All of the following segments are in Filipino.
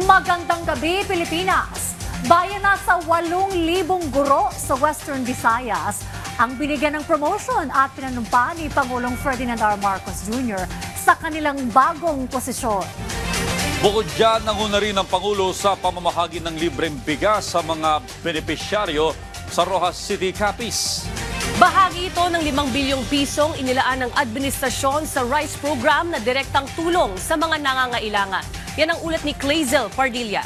Magandang gabi, Pilipinas! Bayan na sa 8,000 guro sa Western Visayas ang binigyan ng promotion at pinanumpa ni Pangulong Ferdinand R. Marcos Jr. sa kanilang bagong posisyon. Bukod dyan, nanguna rin ang Pangulo sa pamamahagi ng libreng bigas sa mga benepisyaryo sa Rojas City, Capiz. Bahagi ito ng 5 bilyong pisong inilaan ng administrasyon sa rice program na direktang tulong sa mga nangangailangan. Yan ang ulat ni Clazel Pardilla.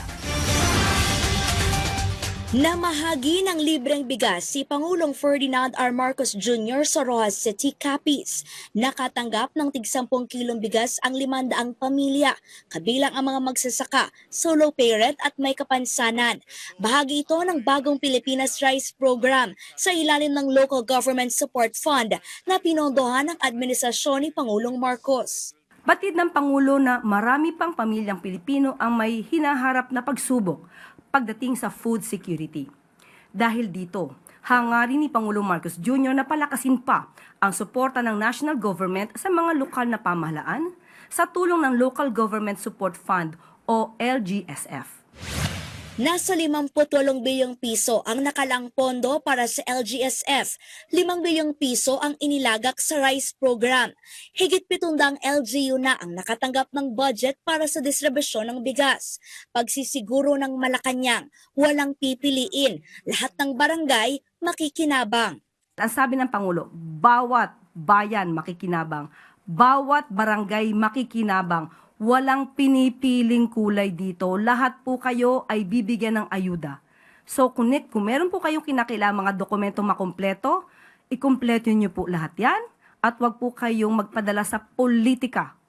Namahagi ng libreng bigas si Pangulong Ferdinand R. Marcos Jr. sa Rojas City, Capiz. Nakatanggap ng tig 10 kilong bigas ang 500 pamilya, kabilang ang mga magsasaka, solo parent at may kapansanan. Bahagi ito ng bagong Pilipinas Rice Program sa ilalim ng Local Government Support Fund na pinondohan ng administrasyon ni Pangulong Marcos. Batid ng Pangulo na marami pang pamilyang Pilipino ang may hinaharap na pagsubok pagdating sa food security. Dahil dito, hangarin ni Pangulong Marcos Jr. na palakasin pa ang suporta ng national government sa mga lokal na pamahalaan sa tulong ng Local Government Support Fund o LGSF. Nasa 58 bilyong piso ang nakalang pondo para sa LGSF, 5 bilyong piso ang inilagak sa rice program. Higit 700 LGU na ang nakatanggap ng budget para sa distribusyon ng bigas. Pagsisiguro ng Malacanang, walang pipiliin, lahat ng barangay makikinabang. Ang sabi ng Pangulo, bawat bayan makikinabang, bawat barangay makikinabang. Walang pinipiling kulay dito. Lahat po kayo ay bibigyan ng ayuda. So kung meron po kayong kinakailangang mga dokumento makumpleto, ikumpleto niyo po lahat yan at wag po kayong magpadala sa politika.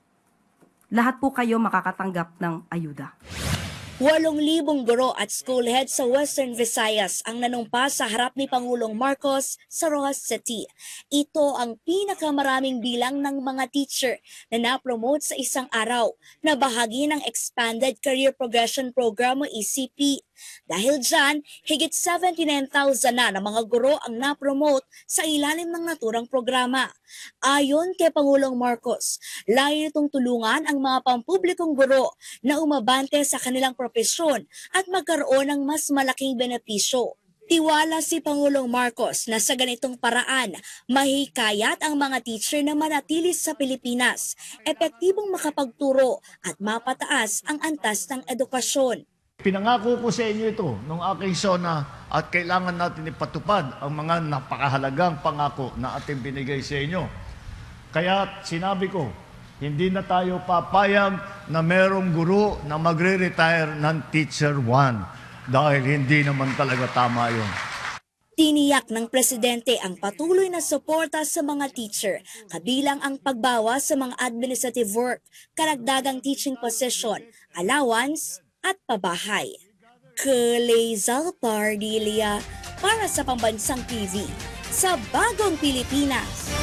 Lahat po kayo makakatanggap ng ayuda. 8,000 guro at school head sa Western Visayas ang nanumpa sa harap ni Pangulong Marcos sa Rojas City. Ito ang pinakamaraming bilang ng mga teacher na na-promote sa isang araw na bahagi ng Expanded Career Progression Program o ECP. Dahil dyan, higit 79,000 na mga guro ang na-promote sa ilalim ng naturang programa. Ayon kay Pangulong Marcos, layo nitong tulungan ang mga pampublikong guro na umabante sa kanilang profesyon at magkaroon ng mas malaking benepisyo. Tiwala si Pangulong Marcos na sa ganitong paraan, mahikayat ang mga teacher na manatili sa Pilipinas, epektibong makapagturo at mapataas ang antas ng edukasyon. Pinangako ko sa inyo ito nung aking SONA at kailangan natin ipatupad ang mga napakahalagang pangako na ating binigay sa inyo. Kaya sinabi ko, hindi na tayo papayag na merong guro na magre-retire ng Teacher 1 dahil hindi naman talaga tama yun. Tiniyak ng Presidente ang patuloy na suporta sa mga teacher, kabilang ang pagbawas sa mga administrative work, karagdagang teaching position, allowance, at pabahay. Clazel Pardilla para sa Pambansang TV sa Bagong Pilipinas.